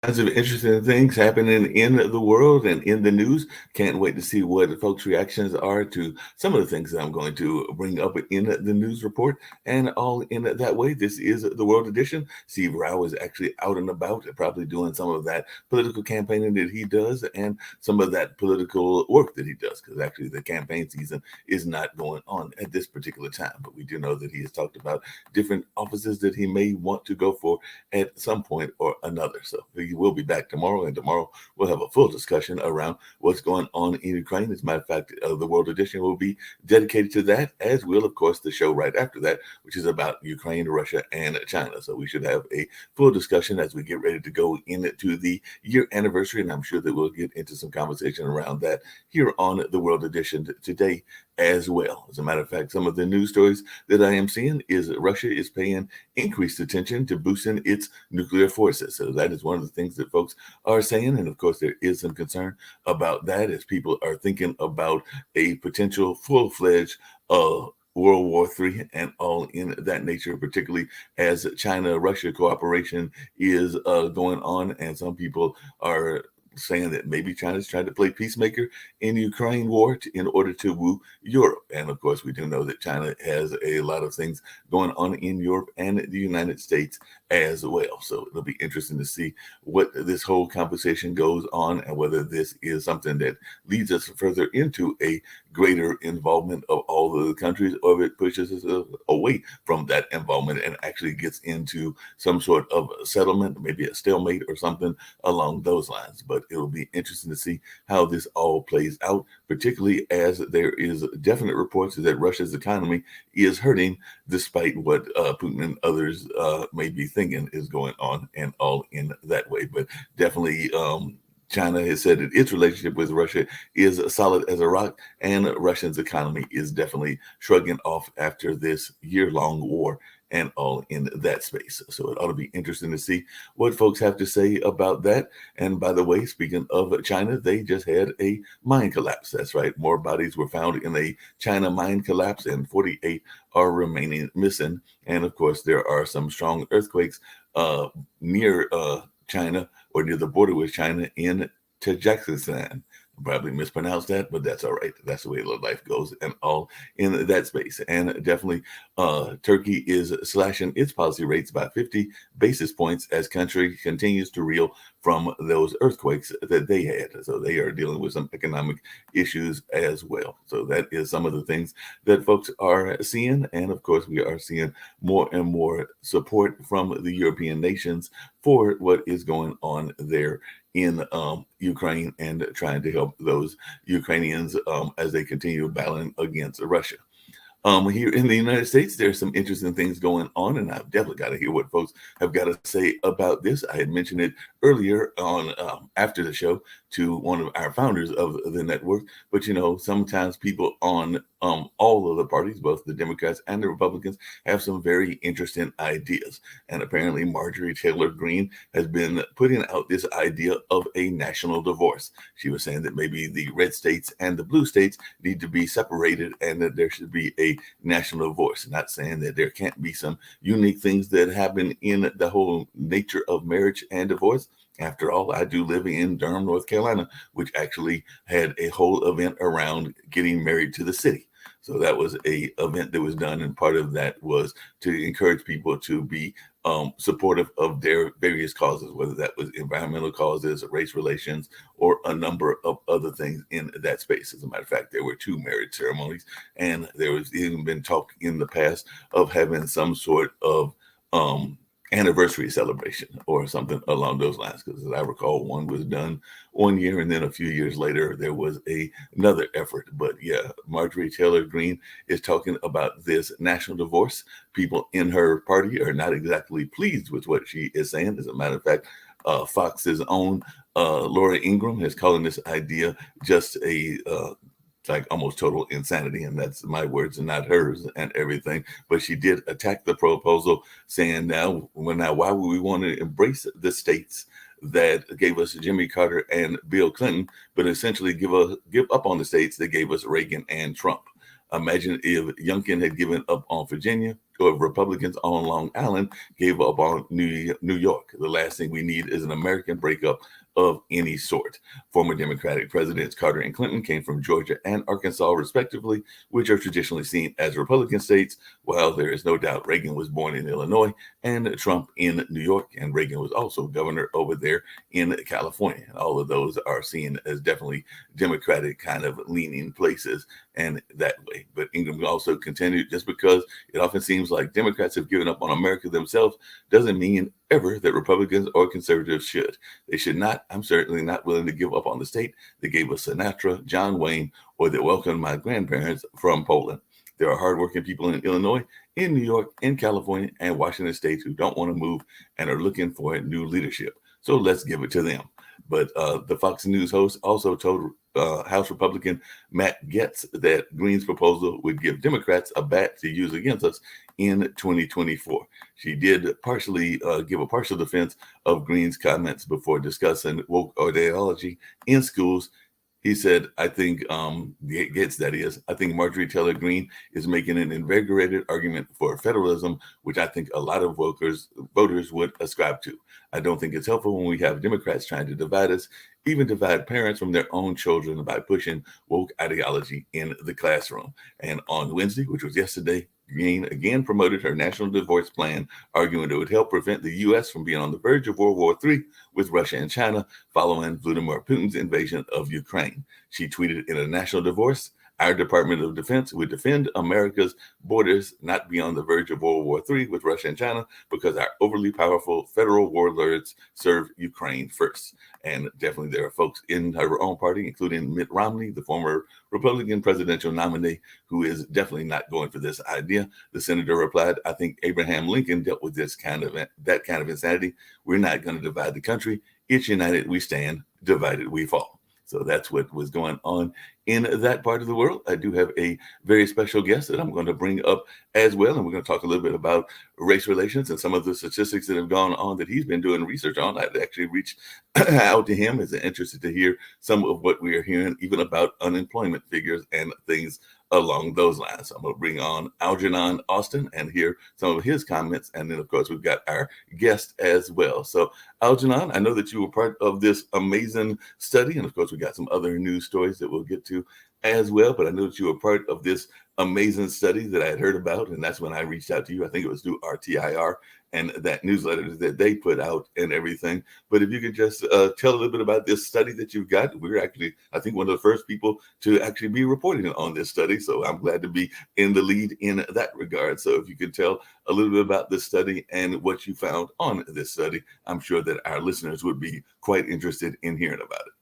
Kinds of interesting things happening in the world and in the news. Can't wait to see what folks' reactions are to some of the things that I'm going to bring up in the news report. And all in that way, this is the World Edition. Steve Rao is actually out and about, probably doing some of that political campaigning that he does and some of that political work that he does, because actually the campaign season is not going on at this particular time. But we do know that he has talked about different offices that he may want to go for at some point or another. So he will be back tomorrow, and tomorrow we'll have a full discussion around what's going on in Ukraine. As a matter of fact, the World Edition will be dedicated to that, as will, of course, the show right after that, which is about Ukraine, Russia, and China. So we should have a full discussion as we get ready to go into the year anniversary, and I'm sure that we'll get into some conversation around that here on the World Edition today as well. As a matter of fact, some of the news stories that I am seeing is that Russia is paying increased attention to boosting its nuclear forces. So that is one of the things that folks are saying. And of course, there is some concern about that as people are thinking about a potential full-fledged World War III and all in that nature, particularly as China-Russia cooperation is going on. And some people are saying that maybe China's trying to play peacemaker in the Ukraine war in order to woo Europe. And of course, we do know that China has a lot of things going on in Europe and the United States as well. So it'll be interesting to see what this whole conversation goes on and whether this is something that leads us further into a greater involvement of all of the countries, or if it pushes us away from that involvement and actually gets into some sort of settlement, maybe a stalemate or something along those lines. But it'll be interesting to see how this all plays out, particularly as there is definite reports that Russia's economy is hurting, despite what Putin and others may be thinking is going on, and all in that way. But definitely, China has said that its relationship with Russia is solid as a rock, and Russia's economy is definitely shrugging off after this year-long war and all in that space. So it ought to be interesting to see what folks have to say about that. And by the way, speaking of China, they just had a mine collapse. That's right. More bodies were found in a China mine collapse, and 48 are remaining missing. And of course, there are some strong earthquakes near China, or near the border with China, in Tajikistan. Probably mispronounced that, but that's all right. That's the way life goes, and all in that space. And definitely, Turkey is slashing its policy rates by 50 basis points as country continues to reel from those earthquakes that they had. So they are dealing with some economic issues as well. So that is some of the things that folks are seeing. And of course, we are seeing more and more support from the European nations for what is going on there in Ukraine, and trying to help those Ukrainians as they continue battling against Russia. Here in the United States, there's some interesting things going on, and I've definitely got to hear what folks have got to say about this. I had mentioned it earlier on after the show to one of our founders of the network, but you know, sometimes people on all of the parties, both the Democrats and the Republicans, have some very interesting ideas. And apparently Marjorie Taylor Greene has been putting out this idea of a national divorce. She was saying that maybe the red states and the blue states need to be separated, and that there should be a national divorce. Not saying that there can't be some unique things that happen in the whole nature of marriage and divorce. After all, I do live in Durham, North Carolina, which actually had a whole event around getting married to the city. So that was a event that was done, and part of that was to encourage people to be supportive of their various causes, whether that was environmental causes, race relations, or a number of other things in that space. As a matter of fact, there were 2 marriage ceremonies, and there was even been talk in the past of having some sort of anniversary celebration or something along those lines. Because as I recall, one was done 1 year, and then a few years later there was another effort. But yeah, Marjorie Taylor Greene is talking about this national divorce. People in her party are not exactly pleased with what she is saying. As a matter of fact, Fox's own Laura Ingraham is calling this idea just a like almost total insanity, and that's my words and not hers and everything. But she did attack the proposal, saying, now why would we want to embrace the states that gave us Jimmy Carter and Bill Clinton, but essentially give up on the states that gave us Reagan and Trump? Imagine if Youngkin had given up on Virginia, or if Republicans on Long Island gave up on New York. The last thing we need is an American breakup of any sort. Former Democratic presidents Carter and Clinton came from Georgia and Arkansas, respectively, which are traditionally seen as Republican states, while there is no doubt Reagan was born in Illinois and Trump in New York, and Reagan was also governor over there in California. And all of those are seen as definitely Democratic kind of leaning places and that way. But Ingraham also continued, just because it often seems like Democrats have given up on America themselves doesn't mean ever that Republicans or conservatives should. They should not. I'm certainly not willing to give up on the state that gave us Sinatra, John Wayne, or that welcomed my grandparents from Poland. There are hardworking people in Illinois, in New York, in California, and Washington states who don't want to move and are looking for a new leadership. So let's give it to them. But the Fox News host also told House Republican Matt Gaetz that Greene's proposal would give Democrats a bat to use against us in 2024. She did partially give a partial defense of Greene's comments before discussing woke ideology in schools. He said, I think, Gaetz, that is, I think Marjorie Taylor Greene is making an invigorated argument for federalism, which I think a lot of voters would ascribe to. I don't think it's helpful when we have Democrats trying to divide us, even divide parents from their own children by pushing woke ideology in the classroom. And on Wednesday, which was yesterday, Greene again promoted her national divorce plan, arguing it would help prevent the U.S. from being on the verge of World War III with Russia and China following Vladimir Putin's invasion of Ukraine. She tweeted, in a national divorce, our Department of Defense would defend America's borders, not be on the verge of World War III with Russia and China, because our overly powerful federal warlords serve Ukraine first. And definitely there are folks in her own party, including Mitt Romney, the former Republican presidential nominee, who is definitely not going for this idea. The senator replied, I think Abraham Lincoln dealt with that kind of insanity. We're not going to divide the country. It's united we stand, divided we fall. So that's what was going on in that part of the world. I do have a very special guest that I'm going to bring up as well. And we're going to talk a little bit about race relations and some of the statistics that have gone on that he's been doing research on. I'd actually reached out to him as interested to hear some of what we are hearing, even about unemployment figures and things along those lines. So I'm going to bring on Algernon Austin and hear some of his comments. And then, of course, we've got our guest as well. So, Algernon, I know that you were part of this amazing study. And, of course, we got some other news stories that we'll get to as well. But I know that you were part of this amazing study that I had heard about. And that's when I reached out to you. I think it was through RTIR and that newsletter that they put out and everything. But if you could just tell a little bit about this study that you've got. We're actually, I think, one of the first people to actually be reporting on this study. So I'm glad to be in the lead in that regard. So if you could tell a little bit about this study and what you found on this study, I'm sure that our listeners would be quite interested in hearing about it.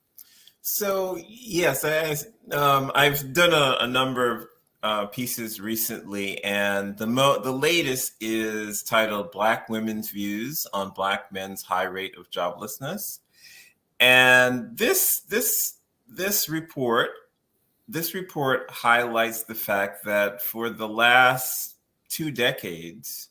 So, yes, I've done a number of pieces recently, and the latest is titled Black Women's Views on Black Men's High Rate of Joblessness. And this report highlights the fact that for the last 2 decades,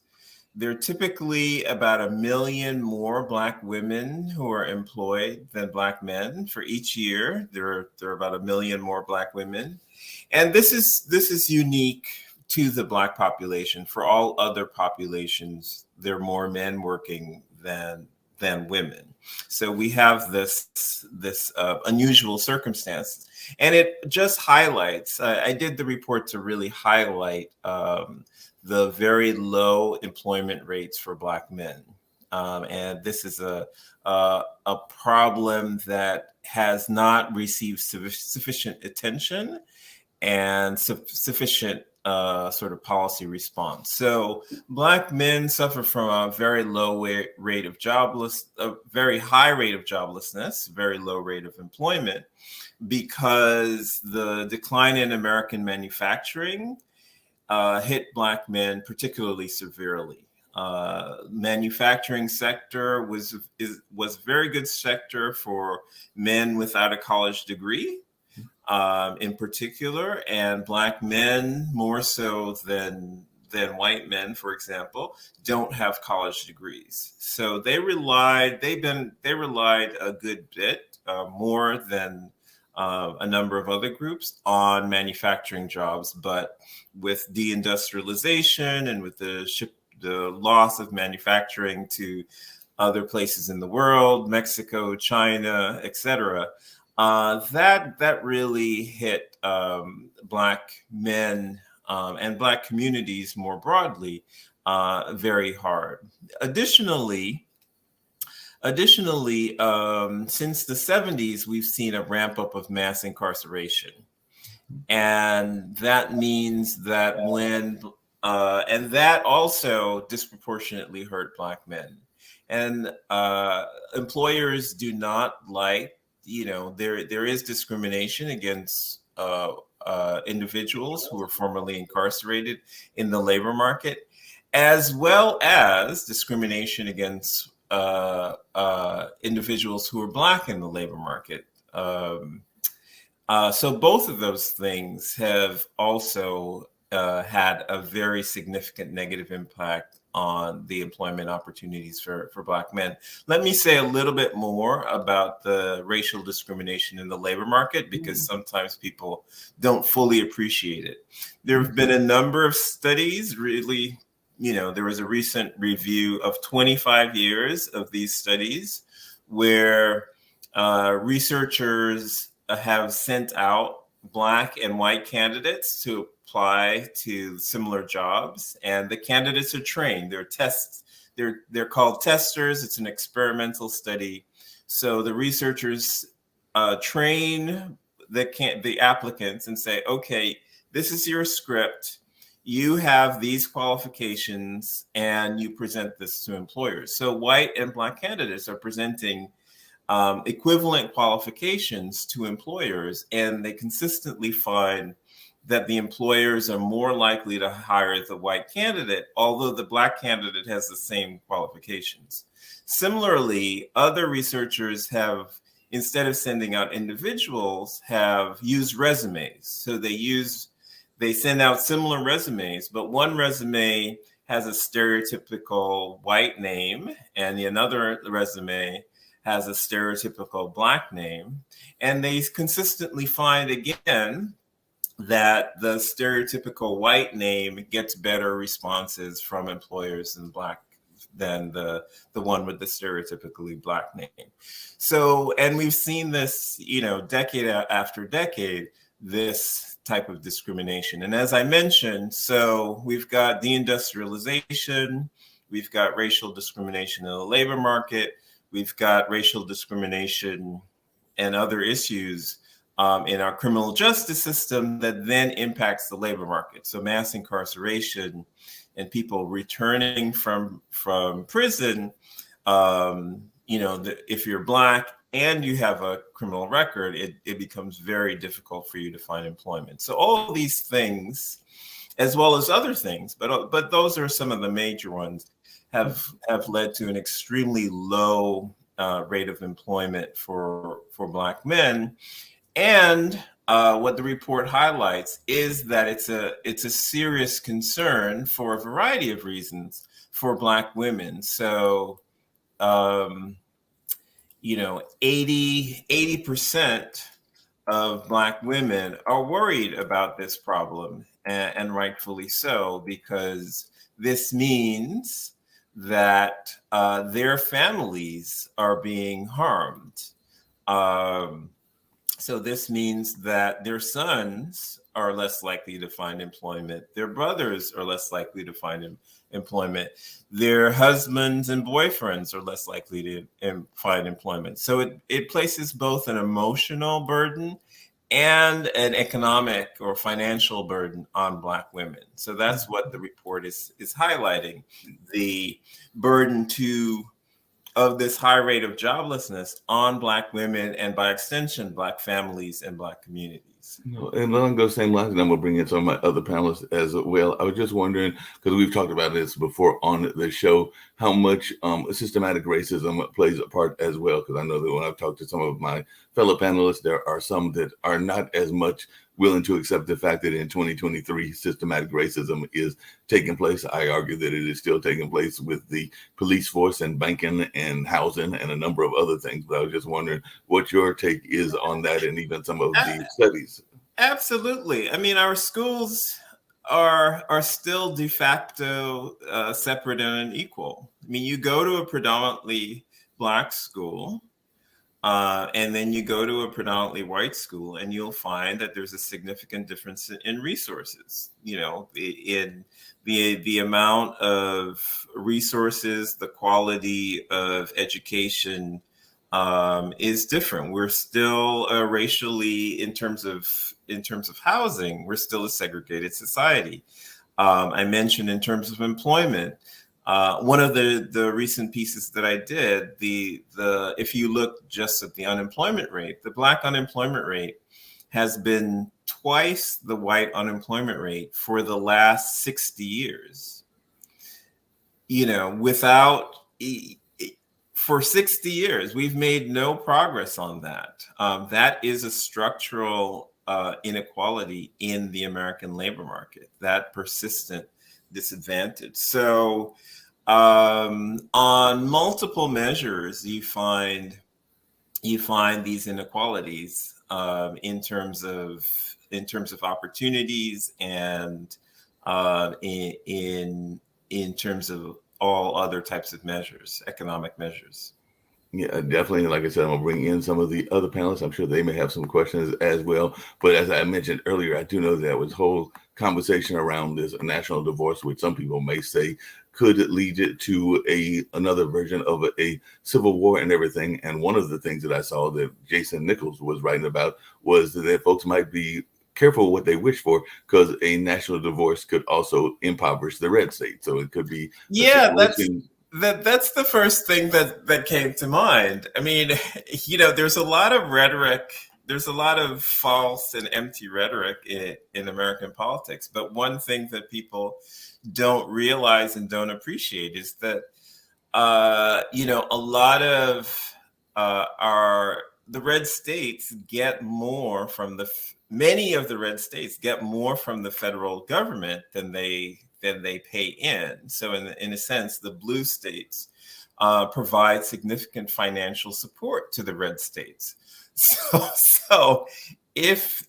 there are typically about 1 million more Black women who are employed than Black men. For each year, there are about 1 million more Black women. And this is unique to the Black population. For all other populations, there are more men working than women. So we have this unusual circumstance. And it just highlights, I did the report to really highlight the very low employment rates for Black men. And this is a problem that has not received sufficient attention and sufficient sort of policy response. So Black men suffer from a very low rate of a very high rate of joblessness, very low rate of employment, because the decline in American manufacturing hit Black men particularly severely. Manufacturing sector was a very good sector for men without a college degree, in particular, and Black men more so than white men, for example, don't have college degrees. So they relied a good bit more than a number of other groups on manufacturing jobs, but with deindustrialization and with the loss of manufacturing to other places in the world, Mexico, China, etc., that really hit Black men and Black communities more broadly very hard. Additionally, since the 70s, we've seen a ramp up of mass incarceration. And that means that and that also disproportionately hurt Black men. And employers do not like, there is discrimination against individuals who were formerly incarcerated in the labor market, as well as discrimination against individuals who are Black in the labor market. So both of those things have also had a very significant negative impact on the employment opportunities for Black men. Let me say a little bit more about the racial discrimination in the labor market, because sometimes people don't fully appreciate it. There have been a number of studies, really, there was a recent review of 25 years of these studies where researchers have sent out Black and white candidates to apply to similar jobs, and the candidates are trained. They're called testers. It's an experimental study. So the researchers train the applicants and say, okay, this is your script. You have these qualifications, and you present this to employers. So white and Black candidates are presenting equivalent qualifications to employers, and they consistently find that the employers are more likely to hire the white candidate, although the Black candidate has the same qualifications. Similarly, other researchers have, instead of sending out individuals, have used resumes. So they send out similar resumes, but one resume has a stereotypical white name, and the another resume has a stereotypical Black name. And they consistently find, again, that the stereotypical white name gets better responses from employers than the one with the stereotypically Black name. So, and we've seen this, decade after decade, this type of discrimination. And as I mentioned, so we've got deindustrialization, we've got racial discrimination in the labor market, we've got racial discrimination and other issues in our criminal justice system that then impacts the labor market. So mass incarceration and people returning from prison, if you're Black and you have a criminal record, it becomes very difficult for you to find employment. So all of these things, as well as other things, but those are some of the major ones, have led to an extremely low rate of employment for Black men. And what the report highlights is that it's a serious concern for a variety of reasons for Black women. So, 80% of Black women are worried about this problem, and rightfully so, because this means that their families are being harmed. So this means that their sons are less likely to find employment. Their brothers are less likely to find employment. Their husbands and boyfriends are less likely to find employment. So it places both an emotional burden and an economic or financial burden on Black women. So that's what the report is highlighting, the burden of this high rate of joblessness on Black women and by extension, Black families and Black communities. And along those same lines, and I'm going to bring in some of my other panelists as well. I was just wondering, because we've talked about this before on the show, how much systematic racism plays a part as well. Because I know that when I've talked to some of my fellow panelists, there are some that are not as much willing to accept the fact that in 2023, systematic racism is taking place. I argue that it is still taking place with the police force and banking and housing and a number of other things. But I was just wondering what your take is on that and even some of the studies. Absolutely. I mean, our schools are still de facto separate and unequal. I mean, you go to a predominantly Black school, and then you go to a predominantly white school, and you'll find that there's a significant difference in resources. You know, in the amount of resources, the quality of education is different. We're still racially, in terms of housing, we're still a segregated society. I mentioned in terms of employment. One of the recent pieces that I did, if you look just at the unemployment rate, the Black unemployment rate has been twice the white unemployment rate for the last 60 years. You know, for 60 years, we've made no progress on that. That is a structural inequality in the American labor market, that persistent disadvantage. So on multiple measures, you find these inequalities in terms of opportunities and in terms of all other types of measures, economic measures. Yeah, definitely. Like I said, I'm going to bring in some of the other panelists. I'm sure they may have some questions as well. But as I mentioned earlier, I do know that was whole conversation around this national divorce, which some people may say could lead it to another version of a civil war and everything. And one of the things that I saw that Jason Nichols was writing about was that folks might be careful what they wish for, because a national divorce could also impoverish the red state. So it could be that's the first thing that came to mind. I mean, you know, there's a lot of rhetoric, there's a lot of false and empty rhetoric in American politics. But one thing that people don't realize and don't appreciate is that, you know, a lot of the red states get more from many of the red states get more from the federal government than they pay in. So in a sense, the blue states provide significant financial support to the red states. So if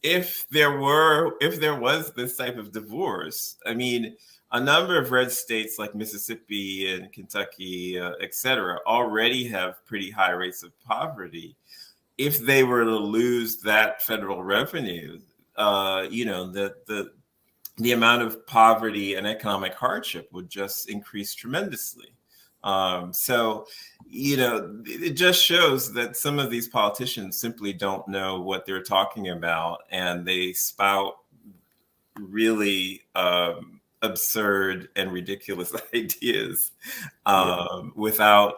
there was this type of divorce, I mean, a number of red states like Mississippi and Kentucky, et cetera, already have pretty high rates of poverty. If they were to lose that federal revenue, you know, the amount of poverty and economic hardship would just increase tremendously. So, you know, it just shows that some of these politicians simply don't know what they're talking about, and they spout really absurd and ridiculous ideas without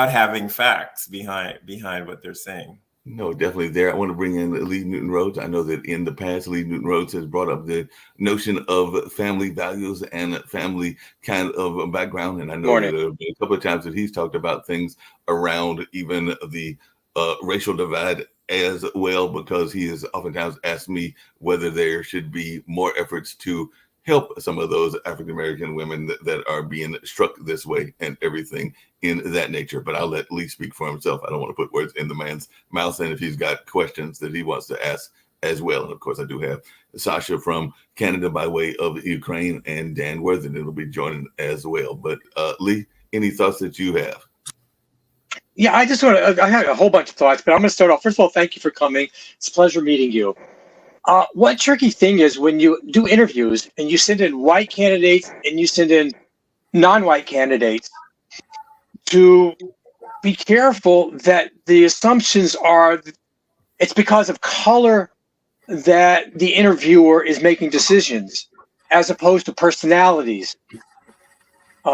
having facts behind what they're saying. No, definitely there. I want to bring in Lee Newton Rhodes. I know that in the past, Lee Newton Rhodes has brought up the notion of family values and family kind of background. And I know that there have been a couple of times that he's talked about things around even the racial divide as well, because he has oftentimes asked me whether there should be more efforts to help some of those African-American women that are being struck this way and everything in that nature. But I'll let Lee speak for himself. I don't want to put words in the man's mouth, and if he's got questions that he wants to ask as well. And of course, I do have Sasha from Canada by way of Ukraine, and Dan Worthington will be joining as well. But Lee, any thoughts that you have? Yeah, I had a whole bunch of thoughts, but I'm going to start off. First of all, thank you for coming. It's a pleasure meeting you. One tricky thing is when you do interviews and you send in white candidates and you send in non-white candidates, to be careful that the assumptions are it's because of color that the interviewer is making decisions as opposed to personalities.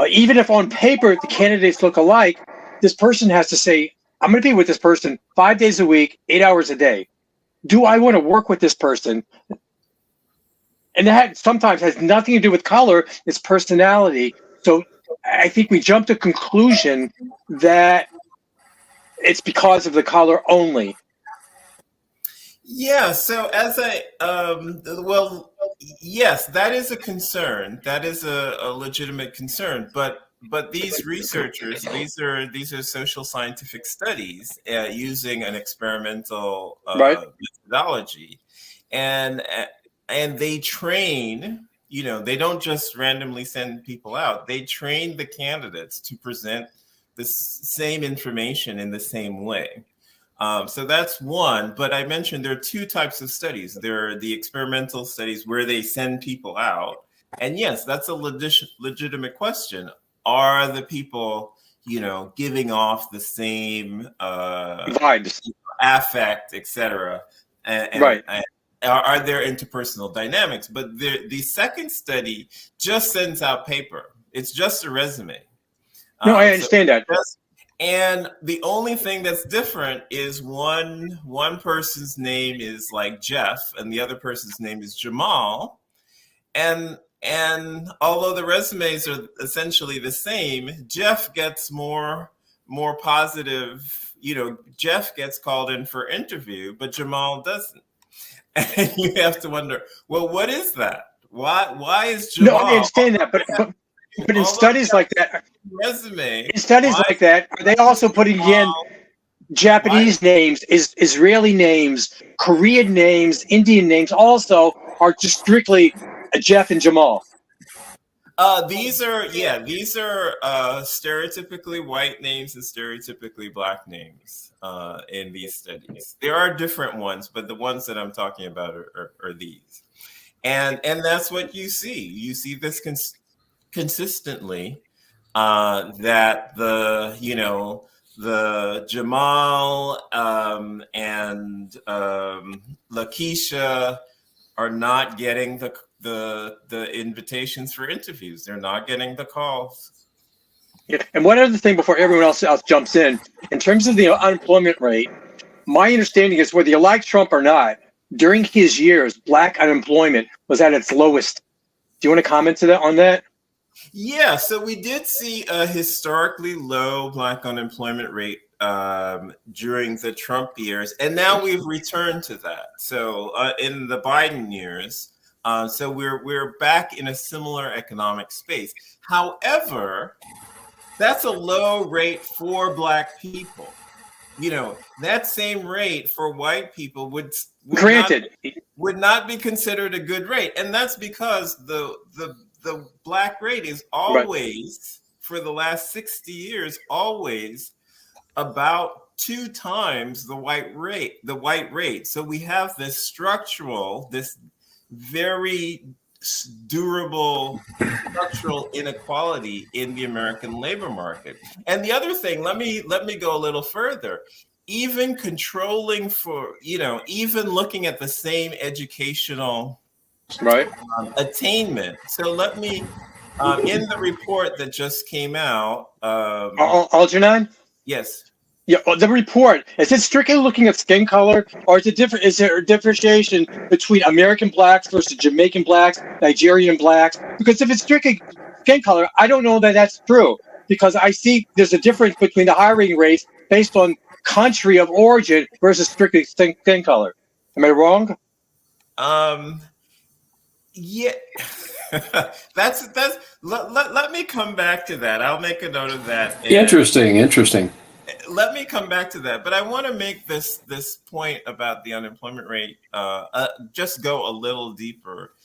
Even if on paper the candidates look alike, this person has to say, I'm going to be with this person 5 days a week, 8 hours a day. Do I want to work with this person? And that sometimes has nothing to do with color, it's personality. So I think we jump to conclusion that it's because of the color only. Yeah, so as well, yes, that is a concern. That is a legitimate concern. But these researchers, these are social scientific studies using an experimental Right. methodology, and they train. They don't just randomly send people out. They train the candidates to present the same information in the same way. So that's one, but I mentioned there are two types of studies. There are the experimental studies where they send people out. And yes, that's a legitimate question. Are the people, giving off the same Vibes. affect, etc.? Right. And are there interpersonal dynamics? But the second study just sends out paper. It's just a resume. No, I understand that. And the only thing that's different is one person's name is like Jeff, and the other person's name is Jamal. And although the resumes are essentially the same, Jeff gets more positive. Jeff gets called in for interview, but Jamal doesn't. And you have to wonder, well, what is that? Why is Jamal? No, I understand that, but in studies like that, like that, are they also putting in Japanese names, Israeli names, Korean names, Indian names? Also, are just strictly Jeff and Jamal? These are stereotypically white names and stereotypically black names in these studies. There are different ones, but the ones that I'm talking about are these, and that's what you see. You see this consistently that the Jamal and Lakeisha are not getting the invitations for interviews. They're not getting the calls. Yeah. And one other thing before everyone else jumps in terms of the unemployment rate, my understanding is whether you like Trump or not, during his years, black unemployment was at its lowest. Do you want to comment on that? Yeah, so we did see a historically low black unemployment rate during the Trump years, and now we've returned to that. So in the Biden years, so we're back in a similar economic space. However, that's a low rate for black people. That same rate for white people would not be considered a good rate, and that's because the black rate is always, for the last 60 years, always about 2 times the white rate. So we have this this very durable structural inequality in the American labor market. And the other thing, let me go a little further. Even controlling for, even looking at the same educational attainment. So let me, in the report that just came out, Algernon? Yes. Yeah, the report, is it strictly looking at skin color, or is there a differentiation between American blacks versus Jamaican blacks, Nigerian blacks? Because if it's strictly skin color, I don't know that that's true, because I see there's a difference between the hiring rates based on country of origin versus strictly skin color. Am I wrong? Yeah. that's let me come back to that. I'll make a note of that. Interesting. Let me come back to that, but I want to make this point about the unemployment rate. Just go a little deeper,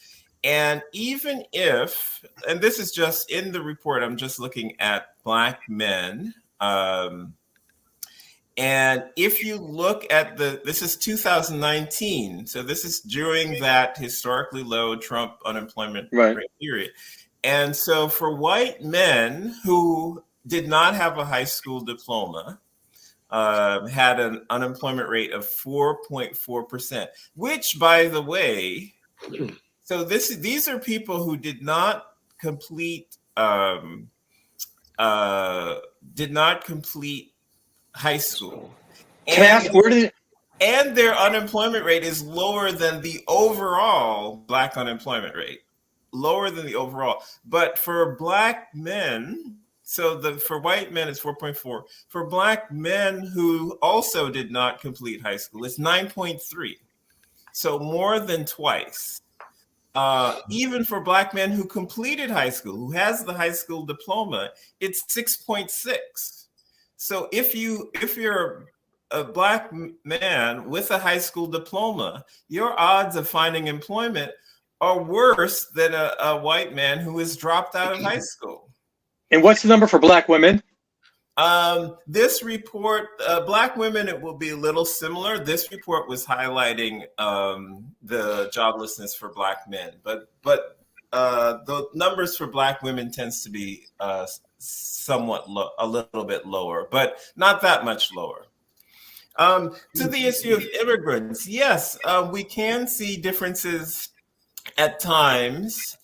and even if, and this is just in the report, I'm just looking at black men, and if you look at this is 2019, so this is during that historically low Trump unemployment rate period, and so for white men who did not have a high school diploma, had an unemployment rate of 4.4%, which, by the way, so these are people who did not complete high school. Can I ask, where did and their unemployment rate is lower than the overall Black unemployment rate, lower than the overall. But for Black men, for white men it's 4.4. For Black men who also did not complete high school, it's 9.3. So more than twice. Even for Black men who completed high school, who has the high school diploma, it's 6.6. So if you're a Black man with a high school diploma, your odds of finding employment are worse than a white man who has dropped out of high school. And what's the number for Black women? This report, Black women, it will be a little similar. This report was highlighting the joblessness for Black men, but the numbers for Black women tends to be somewhat a little bit lower, but not that much lower. To the issue of immigrants, yes, we can see differences at times.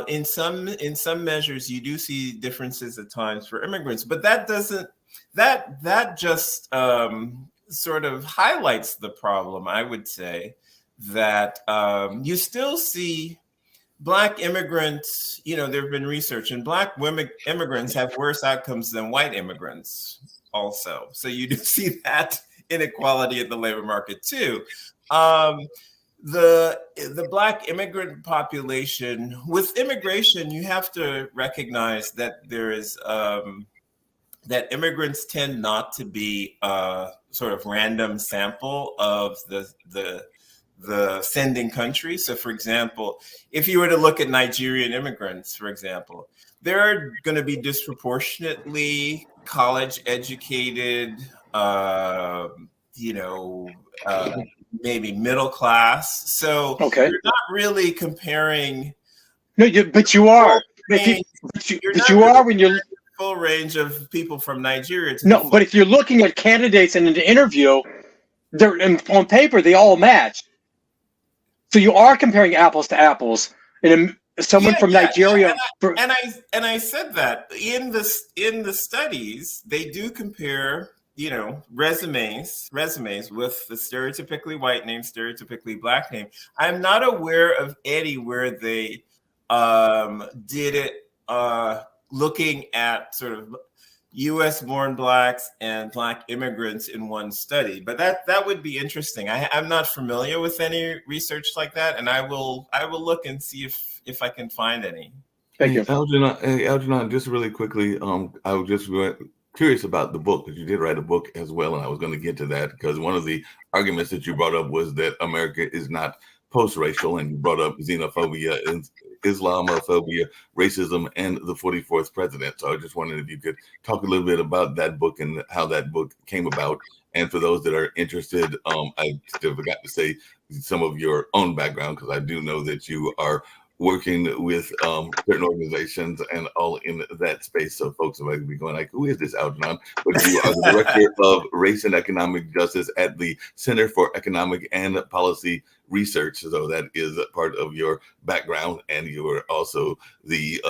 In some measures, you do see differences at times for immigrants, but that just sort of highlights the problem. I would say that you still see Black immigrants. There have been research, and Black women immigrants have worse outcomes than white immigrants also. So you do see that inequality in the labor market too. The Black immigrant population, with immigration, you have to recognize that there is that immigrants tend not to be a sort of random sample of the sending country. So, for example, if you were to look at Nigerian immigrants, for example, they're going to be disproportionately college educated, maybe middle class. So okay, you're not really comparing. No, but you are. But you are when you're full range of people from Nigeria. But if you're looking at candidates in an interview, on paper they all match. So you are comparing apples to apples. And someone from Nigeria. And I said that in the studies they do compare, resumes with the stereotypically white name, stereotypically Black name. I'm not aware of any where they did it looking at sort of U.S. born Blacks and Black immigrants in one study, but that would be interesting. I'm not familiar with any research like that, and I will look and see if I can find any. Thank you, Algernon. Just really quickly, I was just curious about the book, because you did write a book as well, and I was going to get to that because one of the arguments that you brought up was that America is not post-racial, and you brought up xenophobia and Islamophobia, racism, and the 44th president. So I just wondered if you could talk a little bit about that book and how that book came about. And for those that are interested, I still forgot to say some of your own background, because I do know that you are working with certain organizations and all in that space. So folks might be going like, who is this Algernon? But you are the Director of Race and Economic Justice at the Center for Economic and Policy Research. So that is a part of your background. And you are also the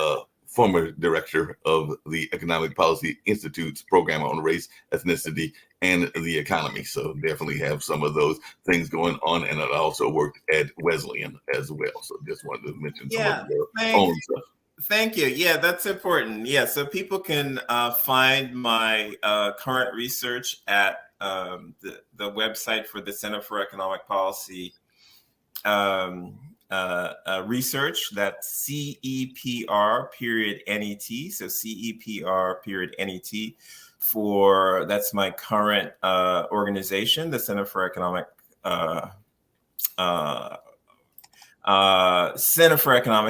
former director of the Economic Policy Institute's program on race, ethnicity, and the economy. So definitely have some of those things going on. And I also worked at Wesleyan as well. So just wanted to mention some of your own stuff. Thank you. Yeah, that's important. Yeah, so people can find my current research at the website for the Center for Economic Policy research. That's CEPR.net. So CEPR.net that's my current organization, the Center for Economic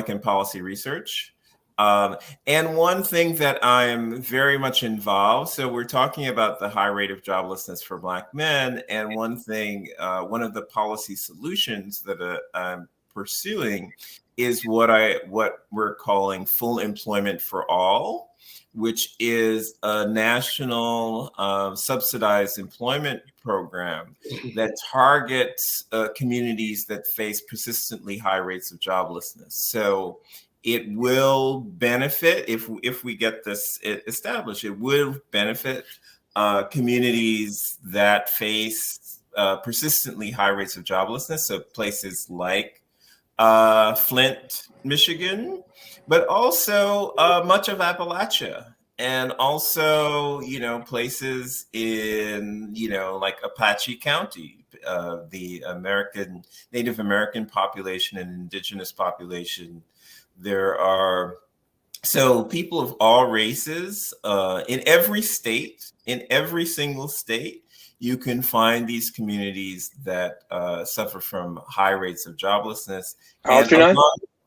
and Policy Research. And one thing that I'm very much involved, so we're talking about the high rate of joblessness for Black men, and one of the policy solutions that I'm pursuing is what we're calling full employment for all. which is a national subsidized employment program that targets communities that face persistently high rates of joblessness. So it will benefit, if we get this established, it will benefit communities that face persistently high rates of joblessness. So places like Flint, Michigan, but also much of Appalachia, and also, places in, like Apache County, the Native American population and indigenous population. There are so people of all races in every state, in every single state. You can find these communities that suffer from high rates of joblessness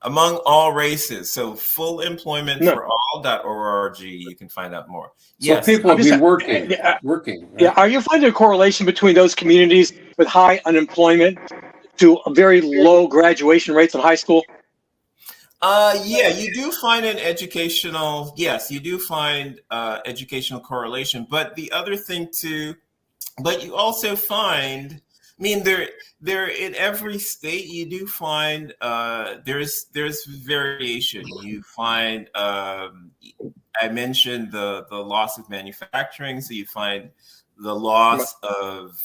among all races. So fullemploymentforall.org, you can find out more. So people will be working. Right? Yeah. Are you finding a correlation between those communities with high unemployment to very low graduation rates in high school? Yeah, you do find you do find educational correlation. But the other thing too, but you also find, there in every state you do find there's variation. You find I mentioned the loss of manufacturing, so you find the loss of,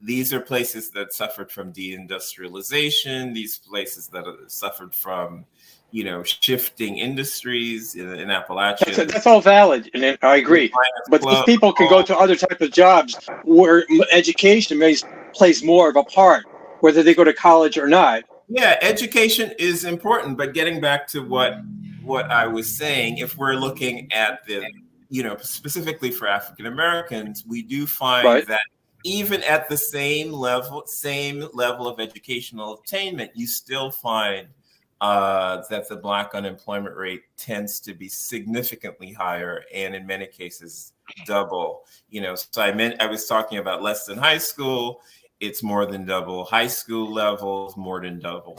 these are places that suffered from deindustrialization, these places that suffered from shifting industries in Appalachia. That's all valid, and I agree. But these people can go to other type of jobs where education plays more of a part, whether they go to college or not. Yeah, education is important, but getting back to what I was saying, if we're looking at the, specifically for African Americans, we do find that even at the same level of educational attainment, you still find that the Black unemployment rate tends to be significantly higher, and in many cases double. So I was talking about less than high school. It's more than double. High school levels, more than double.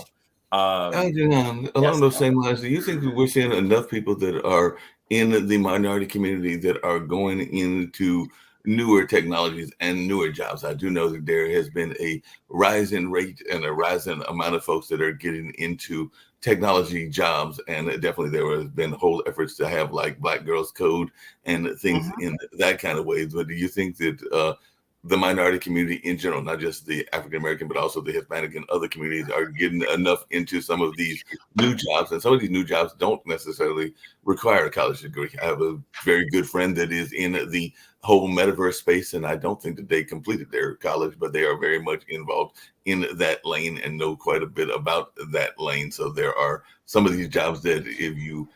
Along those same lines, do you think that we're seeing enough people that are in the minority community that are going into newer technologies and newer jobs? I do know that there has been a rising rate and a rising amount of folks that are getting into technology jobs, and definitely there has been whole efforts to have like Black Girls Code and things in that kind of ways. But do you think that the minority community in general, not just the African American, but also the Hispanic and other communities, are getting enough into some of these new jobs? And some of these new jobs don't necessarily require a college degree. I have a very good friend that is in the whole metaverse space, and I don't think that they completed their college, but they are very much involved in that lane and know quite a bit about that lane. So there are some of these jobs that if you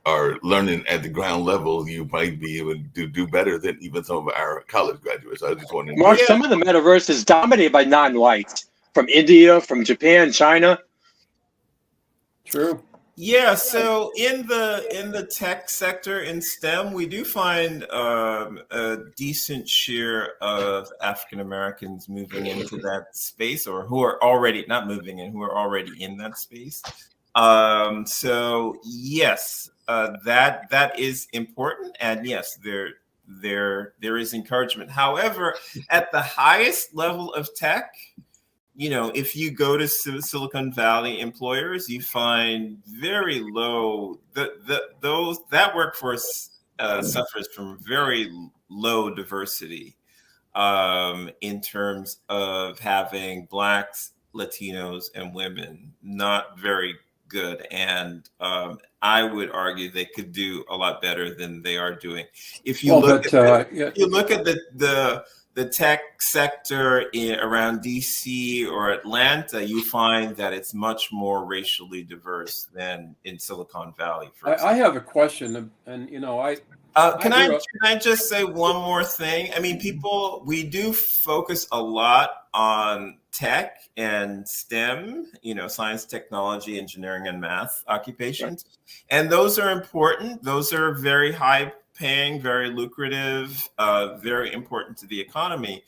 are learning at the ground level, you might be able to do better than even some of our college graduates. I just wondering. Mark, some of the metaverse is dominated by non-whites from India, from Japan, China. True. Yeah, so in the tech sector, in STEM, we do find a decent share of African Americans moving into that space, or who are already not moving in, who are already in that space. So yes, that is important, and yes, there is encouragement. However, at the highest level of tech, if you go to Silicon Valley employers, you find very low. That workforce suffers from very low diversity in terms of having Blacks, Latinos, and women. Not very good, and I would argue they could do a lot better than they are doing. If you look at the tech sector around DC or Atlanta, you find that it's much more racially diverse than in Silicon Valley. I have a question, and can I just say one more thing? We do focus a lot on tech and STEM, science, technology, engineering, and math occupations. And those are important. Those are very high paying, very lucrative, very important to the economy.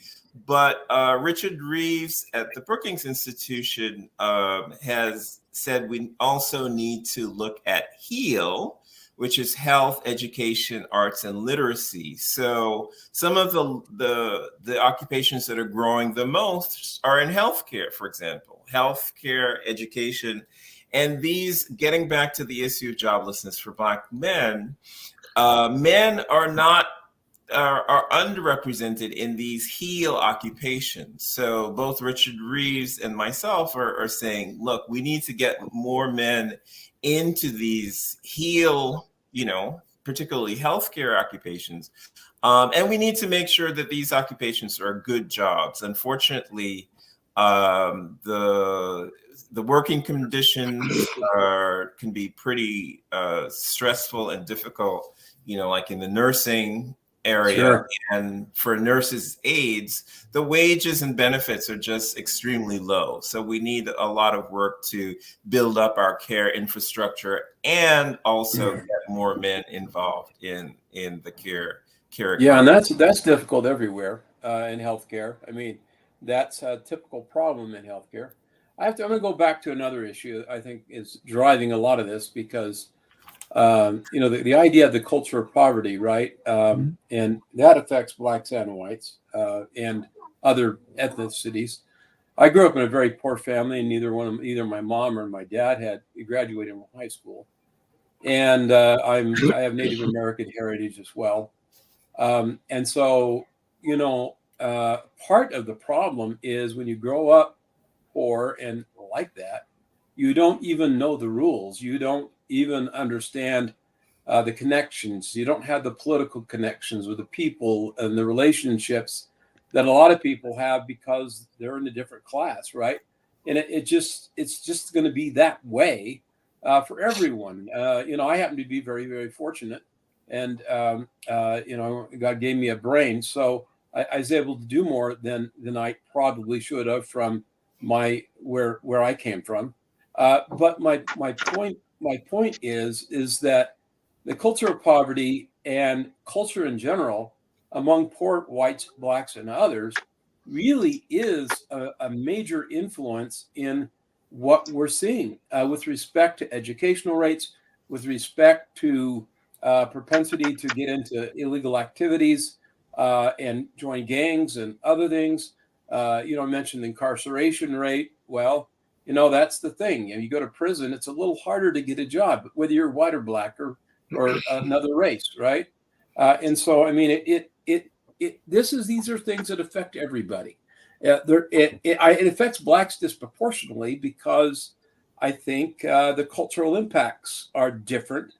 But Richard Reeves at the Brookings Institution has said we also need to look at HEAL, which is health, education, arts, and literacy. So some of the occupations that are growing the most are in healthcare, for example, healthcare, education, and these, getting back to the issue of joblessness for Black men, men are underrepresented in these heel occupations. So both Richard Reeves and myself are saying, look, we need to get more men into these heel, particularly healthcare occupations. And we need to make sure that these occupations are good jobs. Unfortunately, the working conditions can be pretty stressful and difficult, like in the nursing area. Sure. And for nurses' aides, the wages and benefits are just extremely low. So we need a lot of work to build up our care infrastructure and also get more men involved in the care. Yeah, and that's difficult everywhere in healthcare. I mean, that's a typical problem in healthcare. I'm going to go back to another issue I think is driving a lot of this, because the idea of the culture of poverty, right? And that affects Blacks and whites and other ethnicities. I grew up in a very poor family, and either my mom or my dad had graduated from high school. And I have Native American heritage as well. And so, part of the problem is when you grow up poor and like that, you don't even know the rules. You don't even understand the connections. You don't have the political connections with the people and the relationships that a lot of people have because they're in a different class, right? And it's just going to be that way for everyone. I happen to be very, very fortunate, and God gave me a brain, so I was able to do more than I probably should have from where I came from. But my point is that the culture of poverty and culture in general among poor whites, Blacks, and others really is a major influence in what we're seeing with respect to educational rates, with respect to propensity to get into illegal activities and join gangs and other things. I mentioned the incarceration rate. Well, that's the thing. You go to prison, it's a little harder to get a job, whether you're white or Black or another race, right? And so, I mean, these are things that affect everybody. It affects Blacks disproportionately because I think the cultural impacts are different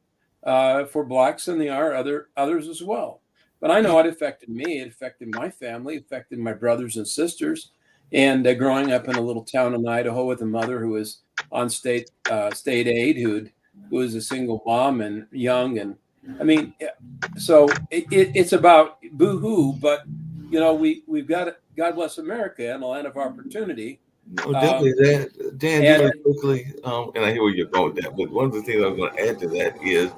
for Blacks than they are others as well. But I know it affected me. It affected my family. It affected my brothers and sisters. And growing up in a little town in Idaho with a mother who was on state aid, who was a single mom and young, and I mean, so it's about boo-hoo. But we've got God bless America and a land of opportunity. No, definitely that, Dan. Very quickly, and I hear where you're going with that. But one of the things I was going to add to that is,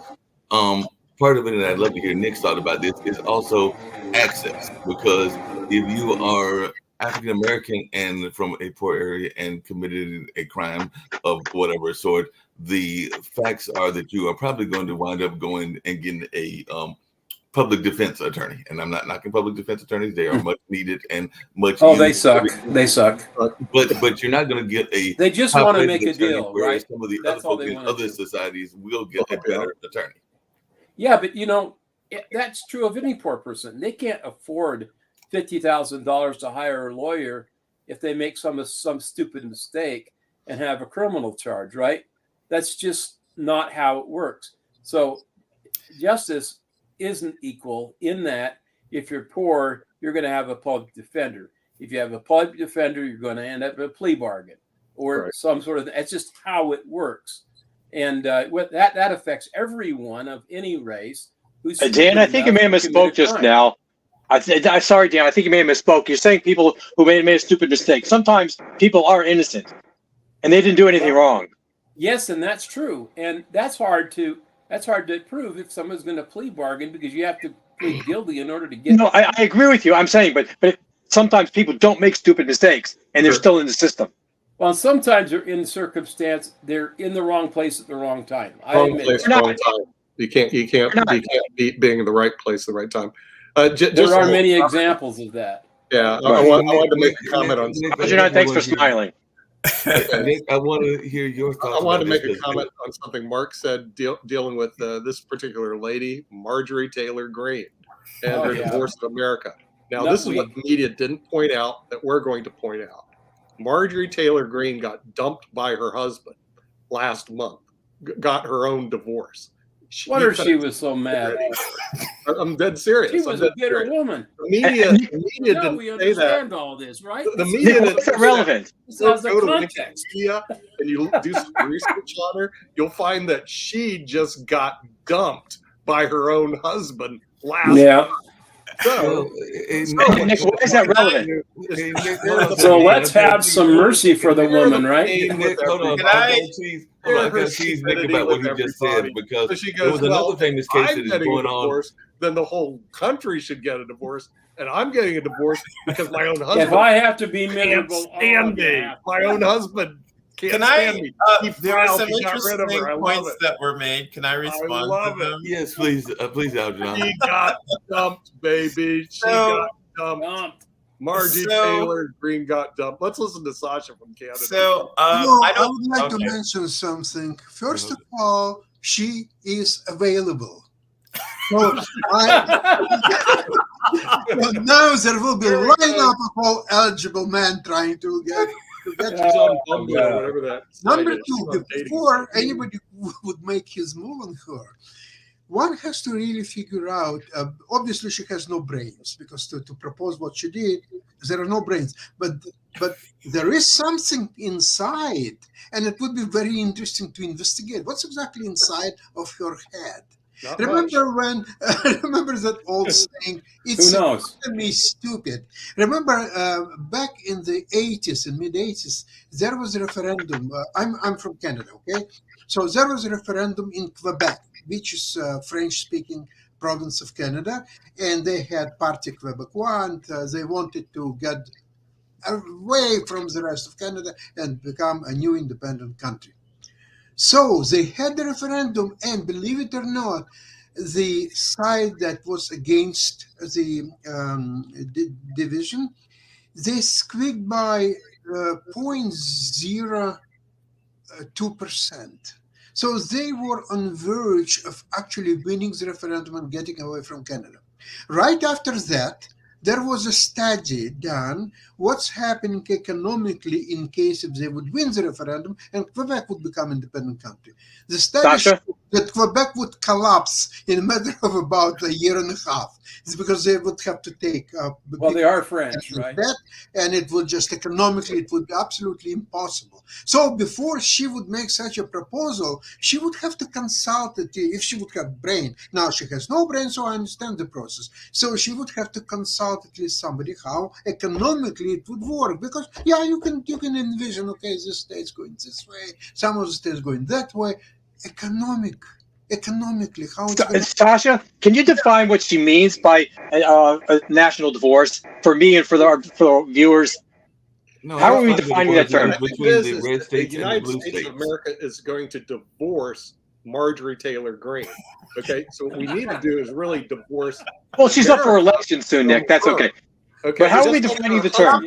part of it, and I'd love to hear Nick's thought about this, is also access. Because if you are African American and from a poor area and committed a crime of whatever sort, the facts are that you are probably going to wind up going and getting a public defense attorney. And I'm not knocking public defense attorneys; they are much needed and much. Oh, they suck. They suck. But you're not going to get a. They just want to make a deal, right? Some of the other folks in other societies will get a better attorney. Yeah, but that's true of any poor person. They can't afford $50,000 to hire a lawyer if they make some stupid mistake and have a criminal charge, right? That's just not how it works. So justice isn't equal in that if you're poor, you're going to have a public defender. If you have a public defender, you're going to end up with a plea bargain or some sort of. That's just how it works, and that affects everyone of any race. Dan, I think you may have misspoke just now. Sorry, Dan. I think you may have misspoke. You're saying people who made a stupid mistake. Sometimes people are innocent, and they didn't do anything wrong. Yes, and that's true, and that's hard to prove if someone's going to plea bargain, because you have to plead guilty in order to get. No, I agree with you. I'm saying, but sometimes people don't make stupid mistakes, and they're still in the system. Well, sometimes they're in circumstance. They're in the wrong place at the wrong time. I admit. You can't beat being in the right place at the right time. There are many examples of that. Yeah, I wanted to make a comment on. Thanks for smiling. Nick, I want to hear your thoughts. I wanted to make a comment on something Mark said dealing with this particular lady, Marjorie Taylor Greene, and her divorce of America. Now, this is what the media didn't point out that we're going to point out. Marjorie Taylor Greene got dumped by her husband last month, got her own divorce. Wonder she was so mad. I'm dead serious. She was a bitter woman. The media didn't we say understand that. all this, right? The media It's irrelevant. This has the Go to context. Wikipedia and you do some research on her, you'll find that she just got dumped by her own husband last month. So, Nick, why is that relevant? So let's have some mercy for the woman, right? Nick, hold on. I got tease Nick about what he just said, because there was another famous case that is going on. Then the whole country should get a divorce, and I'm getting a divorce because my own husband. If I have to be can't miserable, stand me. My own husband can't stand me. There were some interesting points that were made. Can I respond to them? Yes, please, Algernon. She got dumped, baby. She got dumped. Margie Taylor Greene got dumped. Let's listen to Sasha from Canada. So I would like to mention something. First of all, she is available. So now there will be a lineup of all eligible men trying to get. She's on Bumble or whatever that. Number two, before anybody would make his move on her, one has to really figure out. Obviously, she has no brains, because to propose what she did, there are no brains. But there is something inside, and it would be very interesting to investigate. What's exactly inside of her head? Remember that old saying, it's me stupid. Remember back in the 80s, in mid-80s, there was a referendum. I'm from Canada, okay? So there was a referendum in Quebec, which is a French-speaking province of Canada, and they had Parti Québécois, and they wanted to get away from the rest of Canada and become a new independent country. So they had the referendum, and believe it or not, the side that was against the division, they squeaked by 0.02%. So they were on verge of actually winning the referendum and getting away from Canada. Right after that, there was a study done, what's happening economically in case if they would win the referendum and Quebec would become an independent country. The study showed that Quebec would collapse in a matter of about a year and a half. It's because they would have to take well, they are French, right? That, and it would just economically, it would be absolutely impossible. So before she would make such a proposal, she would have to consult it if she would have brain. Now she has no brain, so I understand the process. So she would have to consult at least somebody how economically it would work, because you can envision, okay, this state's going this way, some of the states going that way. Economically, how it's Sasha, can you define what she means by a national divorce for me and for the viewers? No, how are we defining that term? Between the red states the and the United blue States states. of America is going to divorce Marjorie Taylor Greene. Okay, so what we need to do is really divorce. Well, she's up for election soon, Nick. That's okay. Okay, but how are we defining the term?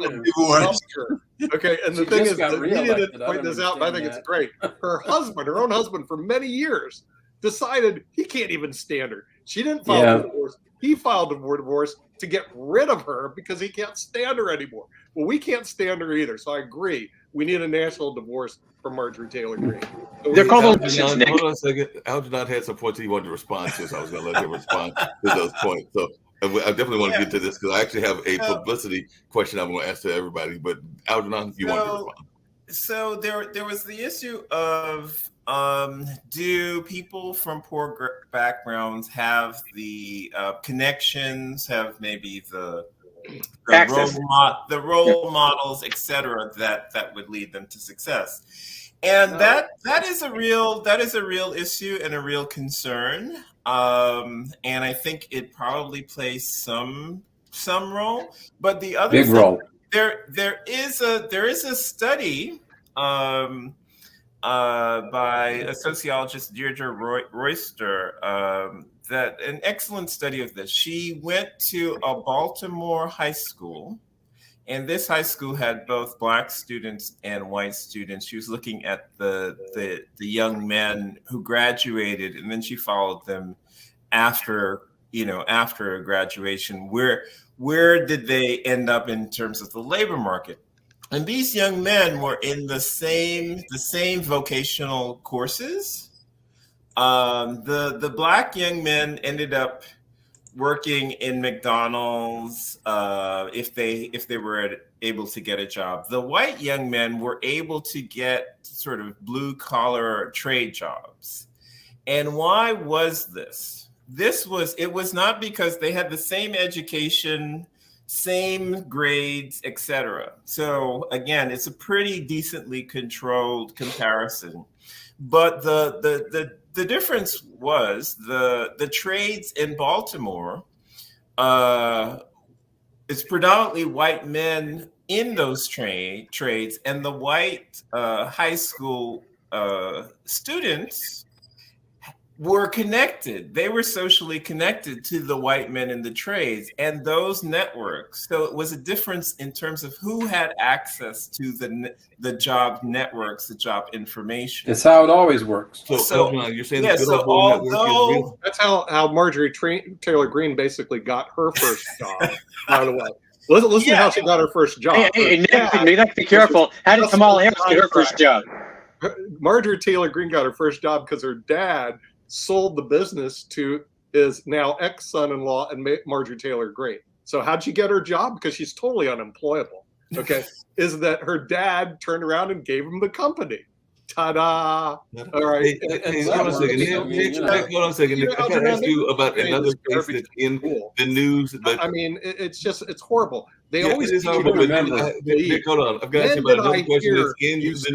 Okay, and the thing is, the media didn't point this out, but I think it's great. Her husband, her own husband, for many years, decided he can't even stand her. She didn't file for divorce. He filed for divorce to get rid of her because he can't stand her anymore. Well, we can't stand her either. So I agree. We need a national divorce for Marjorie Taylor Greene. So they're called elections, Nick. Hold on a second. Algernon had some points he wanted to respond to, so I was going to let him respond to those points. So I definitely want to get to this because I actually have a publicity question I'm going to ask to everybody. But Algernon, you want to respond? So there was the issue of do people from poor backgrounds have the connections, have maybe the role models, etc., that would lead them to success, and that is a real issue and a real concern, and I think it probably plays some role, but the other big role. There is a study by a sociologist, Deirdre Royster, that an excellent study of this. She went to a Baltimore high school, and this high school had both Black students and white students. She was looking at the young men who graduated, and then she followed them after graduation. Where did they end up in terms of the labor market? And these young men were in the same vocational courses. The Black young men ended up working in McDonald's if they were able to get a job. The white young men were able to get sort of blue collar trade jobs. And why was this? It was not because they had the same education, same grades, etc. So again, it's a pretty decently controlled comparison. But the difference was the trades in Baltimore, it's predominantly white men in those trades, and the white high school students were connected. They were socially connected to the white men in the trades and those networks. So it was a difference in terms of who had access to the job networks, the job information. It's how it always works. So you're saying the good old network is real? That's how Marjorie Taylor Greene basically got her first job, by the way. Listen to how she got her first job. Hey, Nick, be careful. How did Kamala Harris get her first job? Marjorie Taylor Greene got her first job because her dad sold the business to his now ex-son-in-law and Marjorie Taylor Greene. So how'd she get her job? Because she's totally unemployable. Okay, is that her dad turned around and gave him the company? Ta-da! All right. Hey, hold on a second. Hold on a second. I gotta ask you about another case that's in the news. But I mean, it's horrible. They always Nick, hold on. I've got to ask you about another question that's in the news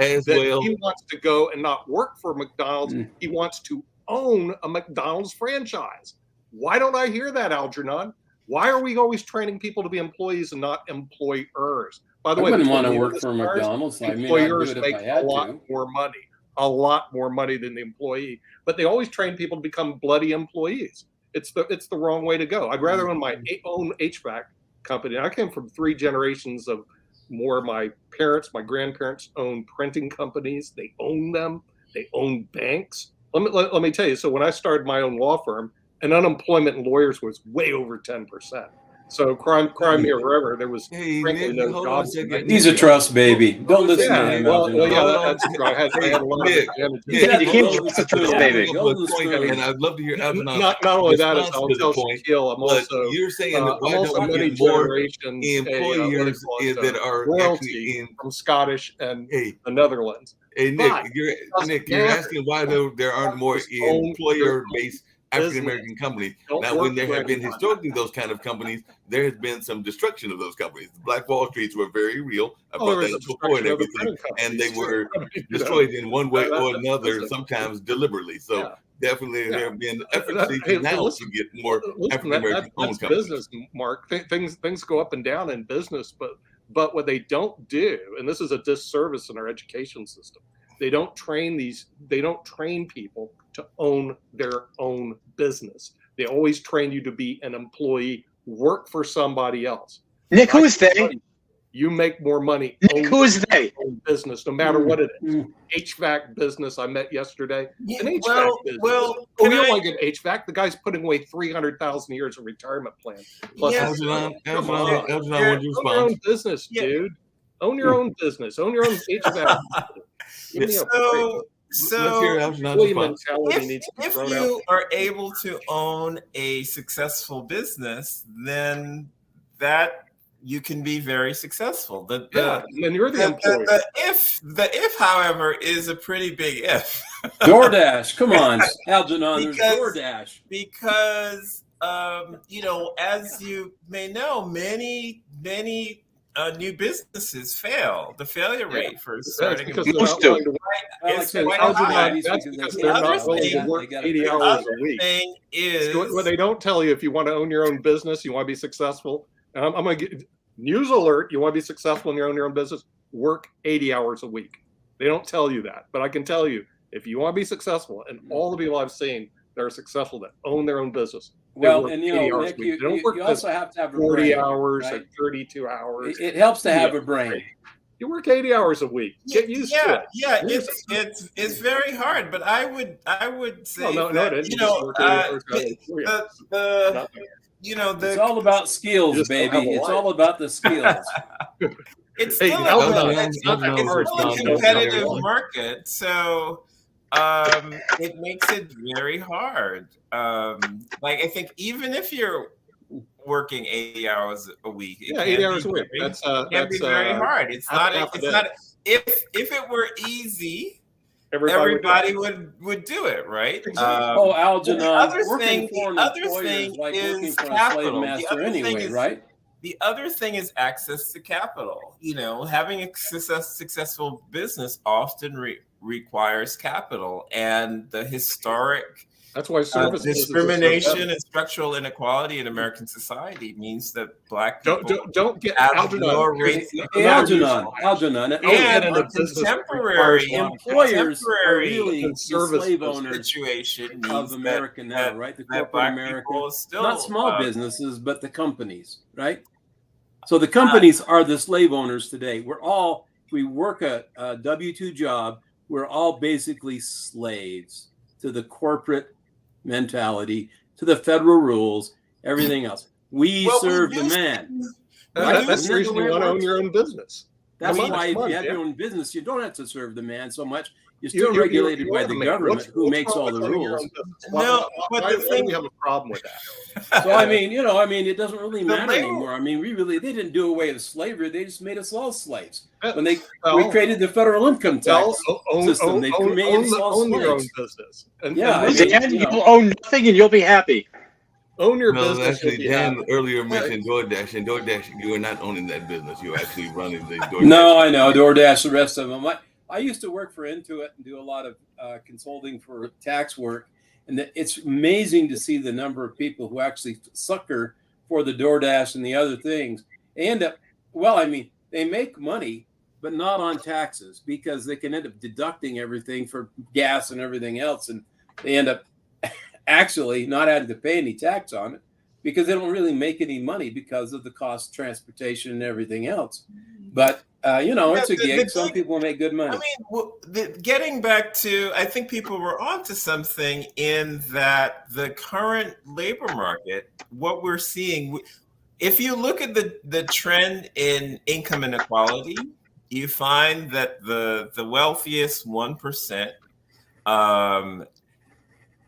as well. He wants to go and not work for McDonald's. He wants to own a McDonald's franchise. Why don't I hear that, Algernon? Why are we always training people to be employees and not employers? By the way, I wouldn't want to work for McDonald's. Employers make a lot more money than the employee, but they always train people to become bloody employees. It's the wrong way to go. I'd rather own my own HVAC company. I came from 3 generations of my parents, my grandparents own printing companies. They own them. They own banks. Let me tell you. So when I started my own law firm, and unemployment in lawyers was way over 10%. So crime here forever. There was frankly no jobs. He's a trust baby. Don't listen to him. That's true. I had a lot of you can't trust a trust baby. And I'd love to hear Algernon. Not only that, as I'll tell Shaquille, I'm also you're saying that why also don't we many get more generations employers that are royalty from Scottish and the Netherlands. Hey Nick, you're asking why there aren't more employer-based African American companies. Now, when there have been historically those kind of companies, there has been some destruction of those companies. The Black Wall Streets were very real. I brought that up before and everything, and they were destroyed in one way or another, sometimes deliberately. So definitely there have been efforts now to get more African American owned companies. Business, Mark. Things go up and down in business, but what they don't do, and this is a disservice in our education system, they don't train people to own their own business. They always train you to be an employee, work for somebody else. Nick, who's they? You make more money. Nick, who's they? Business, no matter what it is. HVAC business I met yesterday. An HVAC business. Well, you don't want to get HVAC. The guy's putting away 300,000 years of retirement plan. Plus, Algernon, own your own business, dude. Own your own business. Own your own HVAC. So if you are able to own a successful business, then that you can be very successful. And you're the employee. The if, however, is a pretty big if. DoorDash, come on, Algernon, there's DoorDash. Because as you may know, many new businesses fail. The failure rate for starting that's because they're not willing to work 80 hours a week. What they don't tell you, if you want to own your own business, you want to be successful. And I'm going to get news alert. You want to be successful and you own your own business, work 80 hours a week. They don't tell you that, but I can tell you, if you want to be successful, and all the people I've seen that are successful that own their own business, well, and you 80 know, hours Nick, a week. They don't work you also have to have a 40 brain, hours right? and 32 hours. It helps to have a brain. You work 80 hours a week. Get used to it. Yeah, it's very hard, but I would say No, that, it you isn't. know, It's all about skills, baby. It's all about the skills. It's Hey, still Algernon, a competitive market, so it makes it very hard. Like, I think even if you're working 80 hours a week, it 80 hours a week. It can be very hard. It's not. If it were easy, everybody would do it, right? Algernon, the other working thing, for an the other employer thing is like working is for a slave capital. master anyway, right? The other thing is access to capital. You know, having a successful business often requires capital, and the historic that's why service discrimination and structural inequality in American society means that Black people don't get Algernon, and contemporary employers are really the slave owners situation of America now, right? The corporate America, not small businesses, but the companies, right? So the companies are the slave owners today. We work a W-2 job. We're all basically slaves to the corporate mentality, to the federal rules, everything else. We serve the man. That's the reason you want to own your own business. That's why if you have your own business, you don't have to serve the man so much. You're still regulated by the government, who makes all the rules. No, but the thing we have a problem with that. So it doesn't really matter anymore. They didn't do away with slavery. They just made us all slaves. When we created the federal income tax system, they made us all own your own business. You'll own nothing and you'll be happy. Own your business. Actually, Dan earlier mentioned DoorDash, and DoorDash, you are not owning that business. You're actually running the DoorDash. No, I know DoorDash, the rest of them. I used to work for Intuit and do a lot of consulting for tax work, and it's amazing to see the number of people who actually sucker for the DoorDash and the other things. They end up, they make money, but not on taxes, because they can end up deducting everything for gas and everything else, and they end up actually not having to pay any tax on it because they don't really make any money because of the cost of transportation and everything else. But it's a gig. Some people make good money. Getting back to, I think people were onto something in that the current labor market, what we're seeing, if you look at the trend in income inequality, you find that the wealthiest 1%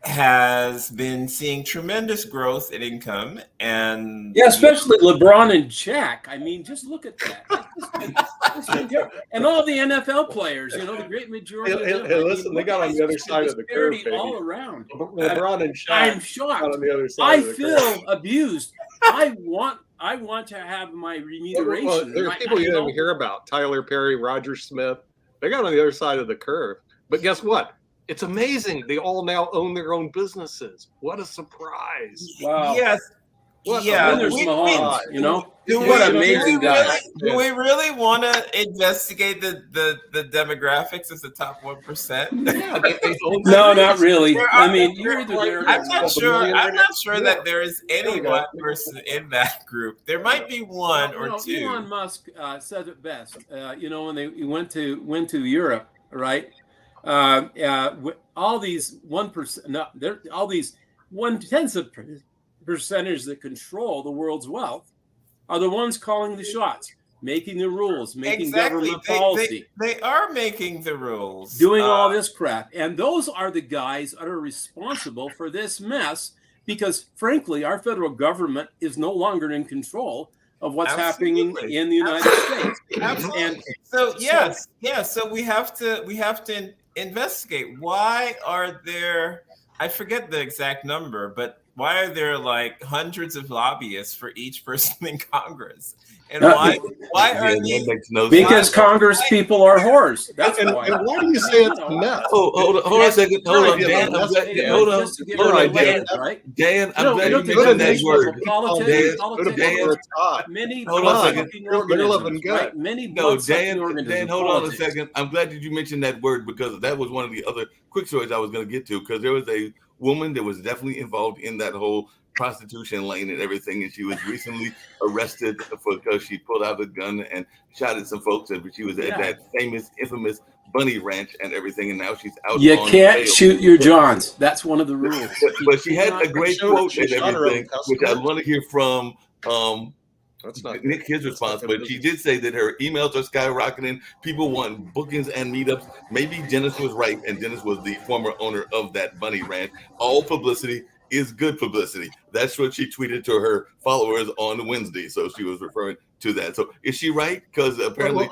has been seeing tremendous growth in income, and especially LeBron and Shaq. Just look at that. And all the NFL players, the great majority of them. Listen, they got on the other side of the curve, all around. LeBron and Shaq. I'm shocked. On the other side I of the feel abused. I want to have my remuneration. Well, there's people you didn't hear about: Tyler Perry, Roger Smith. They got on the other side of the curve. But guess what? It's amazing. They all now own their own businesses. What a surprise. Wow. Yes. There's Mahomes, what amazing guys. Do we really want to investigate the demographics of the top 1%? No, not really. I'm not sure that there is any Black person in that group. There might be one or two. Elon Musk said it best. When they went to Europe, right? All these 1%, all these 1/10 of percentage that control the world's wealth are the ones calling the shots, making the rules, making government policy. They are making the rules, doing all this crap, and those are the guys that are responsible for this mess. Because frankly, our federal government is no longer in control of what's happening in the United States. Absolutely. And so we have to investigate why are there. I forget the exact number, but why are there like hundreds of lobbyists for each person in Congress? And why are these? Because Congress people are whores. That's and why. And why do you say it's a mess? Hold on a second. Hold on, Dan. Hold on, Dan. Dan, I'm glad you mentioned that word. Many hold on a second. Many Dan, hold on a second. I'm glad that you mentioned that word because that was one of the other quick stories I was going to get to because there was a woman that was definitely involved in that whole prostitution lane and everything, and she was recently arrested because she pulled out a gun and shot at some folks. And she was at that famous, infamous Bunny Ranch and everything, and now she's out. You can't shoot your Johns. That's one of the rules. But she had a great quote and everything, which I want to hear from That's not Nick, his response, but she did say that her emails are skyrocketing. People want bookings and meetups. Maybe Dennis was right, and Dennis was the former owner of that Bunny Ranch. All publicity is good publicity. That's what she tweeted to her followers on Wednesday. So she was referring to that. So is she right? Because apparently,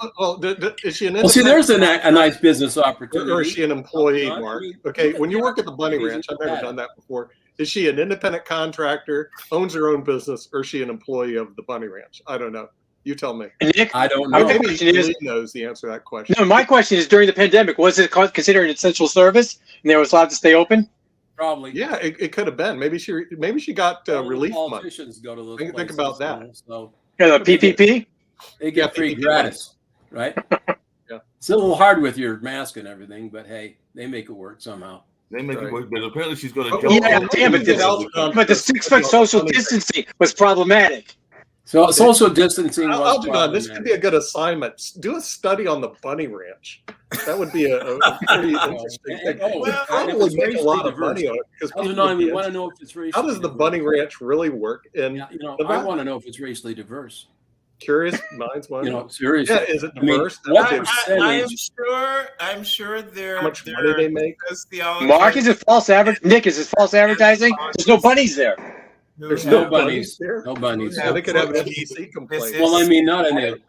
is she an? Well, see, there's a nice business opportunity. Or is she an employee, Mark? Okay, when you work at the Bunny Ranch, I've never done that before. Is she an independent contractor, owns her own business, or is she an employee of the Bunny Ranch? I don't know. You tell me. Nick, I don't know. Maybe Lee knows the answer to that question. No, my question is: during the pandemic, was it considered an essential service, and they was allowed to stay open? Probably. Yeah, it could have been. Maybe she got relief money. Politicians go to those Think about that. So Yeah, the PPP. they get free PPP gratis, right? Yeah. It's a little hard with your mask and everything, but hey, they make it work somehow. they make it work, but apparently she's going to Oh, jump. Yeah, on damn it! But the 6 foot social distancing was problematic. So social distancing was I'll be honest, this could be a good assignment. Do a study on the Bunny Ranch. That would be a pretty interesting thing. Well, Probably make a lot of money on it because I don't know. We want to know if it's racially. how does the Bunny Ranch really work? And Yeah, I want to know if it's racially diverse. curious minds want to know. Seriously. Yeah, is it diverse? I'm sure there. How much money they make? Mark, is it false advertising? Nick, is it false advertising? There's no bunnies there. There's No no bunnies. there. No bunnies. Yeah, they could have an FTC complaint. Well, I mean, not in the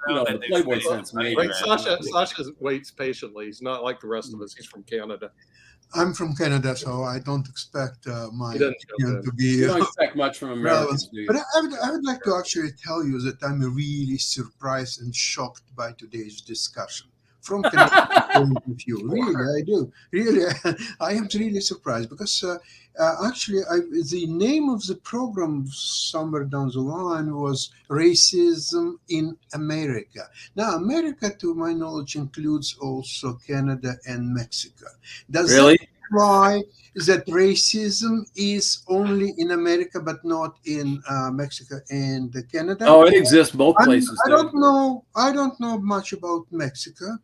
Playboy sense, maybe. Right, Sasha waits patiently. He's not like the rest of us. He's from Canada. I'm from Canada, so I don't expect my He doesn't opinion to be. You don't expect much from Americans, do you? But I would like to actually tell you that I'm really surprised and shocked by today's discussion. From Canadian point of view, really, I do. Really, I am really surprised because actually, the name of the program somewhere down the line was Racism in America. Now, America, to my knowledge, includes also Canada and Mexico. Does that imply that racism is only in America but not in Mexico and Canada? Oh, it exists both places. I don't know much about Mexico.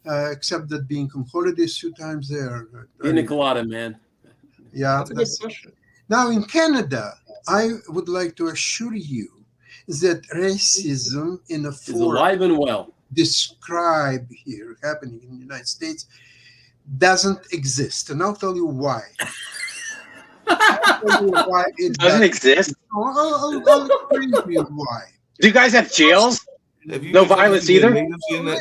Except that being on holidays 2 times there. Pina colada, man. Yeah, That's a good question. Now in Canada, I would like to assure you that racism in a It's form alive and well. described here happening in the United States doesn't exist, and I'll tell you why. It doesn't exist. I'll explain to you why. Do you guys have jails? No violence either? In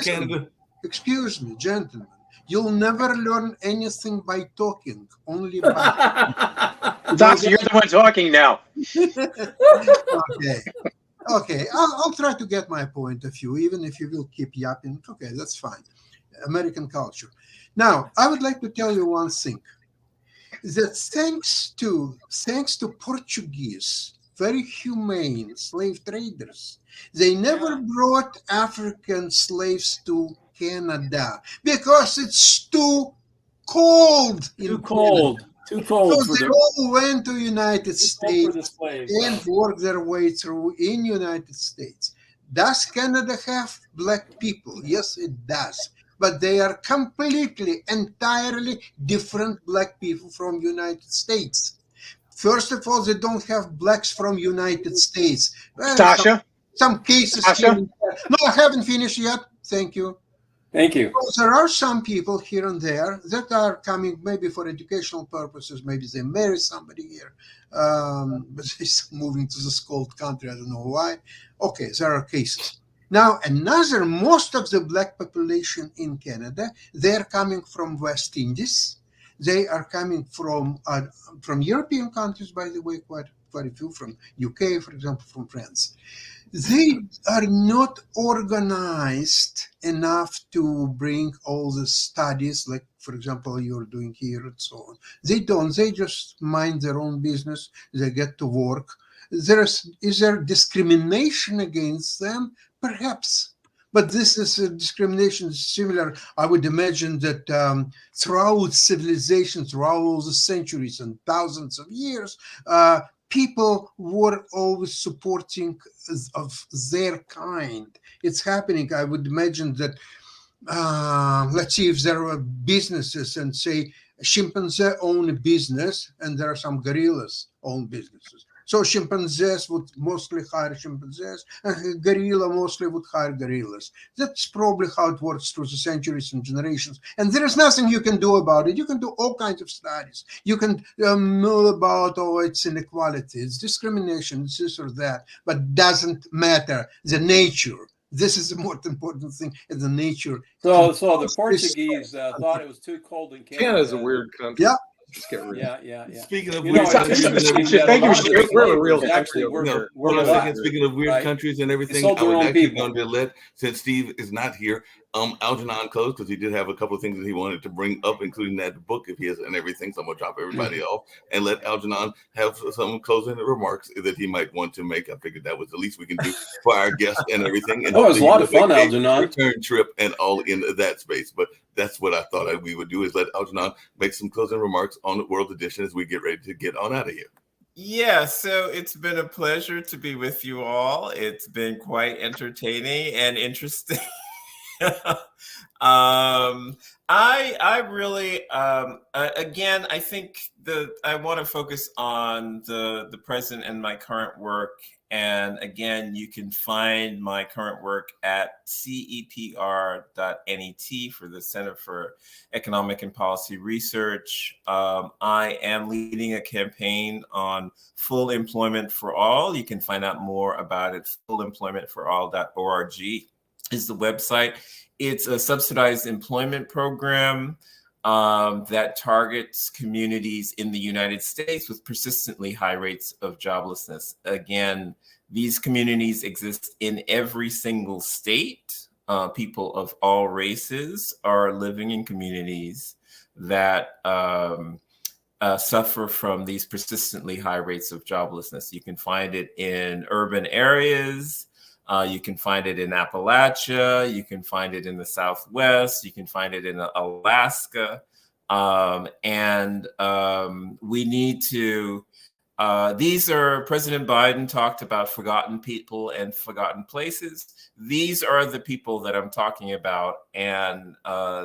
Canada? Excuse me, gentlemen. You'll never learn anything by talking, only by. Doctor, you're the one talking now. Okay. I'll try to get my point of view, even if you will keep yapping. Okay, that's fine. American culture. Now, I would like to tell you one thing. That thanks to Portuguese, very humane slave traders, they never brought African slaves to Canada because it's too cold. Too cold. So they all went to United States and worked their way through in United States. Does Canada have black people? Yes, it does. But they are completely, entirely different black people from United States. First of all, they don't have blacks from United States. Sasha? Some cases. Sasha? No, I haven't finished yet. Thank you. Thank you. So there are some people here and there that are coming maybe for educational purposes. Maybe they marry somebody here, but they're moving to this cold country. I don't know why. Okay, there are cases. Now, most of the black population in Canada, they're coming from West Indies. They are coming from European countries, by the way, quite a few, from UK, for example, from France. They are not organized enough to bring all the studies, like, for example, you're doing here and so on. They don't. They just mind their own business. They get to work. Is there discrimination against them? Perhaps. But this is a discrimination similar, I would imagine, that throughout civilization, throughout all the centuries and thousands of years, people were always supporting of their kind. It's happening. I would imagine that, let's see, if there are businesses and say a chimpanzee own a business and there are some gorillas own businesses. So chimpanzees would mostly hire chimpanzees and gorilla mostly would hire gorillas. That's probably how it works through the centuries and generations. And there is nothing you can do about it. You can do all kinds of studies. You can know about, it's inequality, it's discrimination, it's this or that, but doesn't matter. The nature. This is the most important thing, is the nature. So the Portuguese thought it was too cold in Canada. Canada's a weird country. Yeah. Yeah. Speaking of weird countries, we're a real country. Speaking of weird countries and everything, I was actually going to let, since Steve is not here, Algernon close, because he did have a couple of things that he wanted to bring up, including that book if he has and everything. So I'm going to drop everybody off and let Algernon have some closing remarks that he might want to make. I figured that was the least we can do for our guests and everything. And it was a lot of fun, Algernon. Return trip and all in that space. But that's what I thought we would do, is let Algernon make some closing remarks on the World Edition as we get ready to get on out of here. Yeah, so it's been a pleasure to be with you all. It's been quite entertaining and interesting. I really, again, I think I want to focus on the present and my current work. And again, you can find my current work at cepr.net for the Center for Economic and Policy Research. I am leading a campaign on full employment for all. You can find out more about it. Fullemploymentforall.org is the website. It's a subsidized employment program that targets communities in the United States with persistently high rates of joblessness. Again, these communities exist in every single state. People of all races are living in communities that suffer from these persistently high rates of joblessness. You can find it in urban areas. You can find it in Appalachia. You can find it in the Southwest. You can find it in Alaska. We need to, President Biden talked about forgotten people and forgotten places. These are the people that I'm talking about. And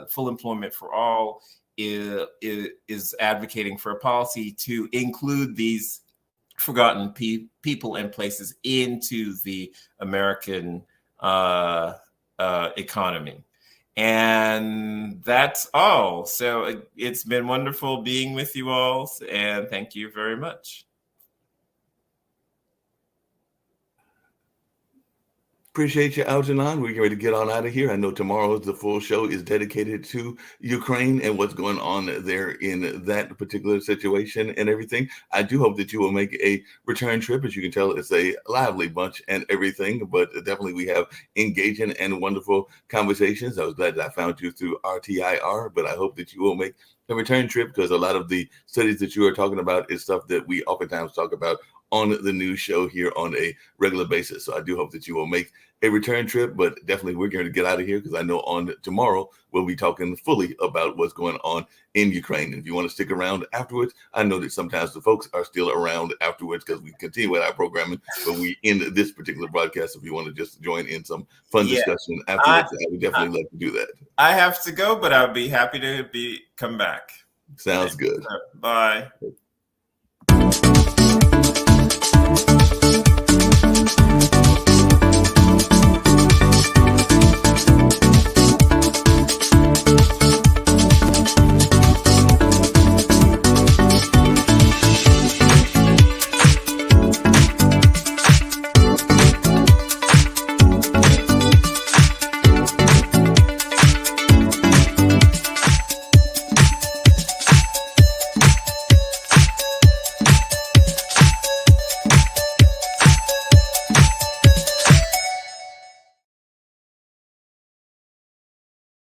Full Employment for All is advocating for a policy to include these forgotten people and places into the American economy. And that's all. So it's been wonderful being with you all, and thank you very much. Appreciate you, Algernon. We're ready to get on out of here. I know tomorrow the full show is dedicated to Ukraine and what's going on there in that particular situation and everything. I do hope that you will make a return trip. As you can tell, it's a lively bunch and everything, but definitely we have engaging and wonderful conversations. I was glad that I found you through RTIR, but I hope that you will make a return trip, because a lot of the studies that you are talking about is stuff that we oftentimes talk about on the news show here on a regular basis. So I do hope that you will make a return trip, but definitely we're going to get out of here, because I know on tomorrow we'll be talking fully about what's going on in Ukraine. And if you want to stick around afterwards, I know that sometimes the folks are still around afterwards because we continue with our programming, but we end this particular broadcast. If you want to just join in some fun discussion afterwards, I would definitely love to do that. I have to go, but I'll be happy to come back. Sounds good. Bye.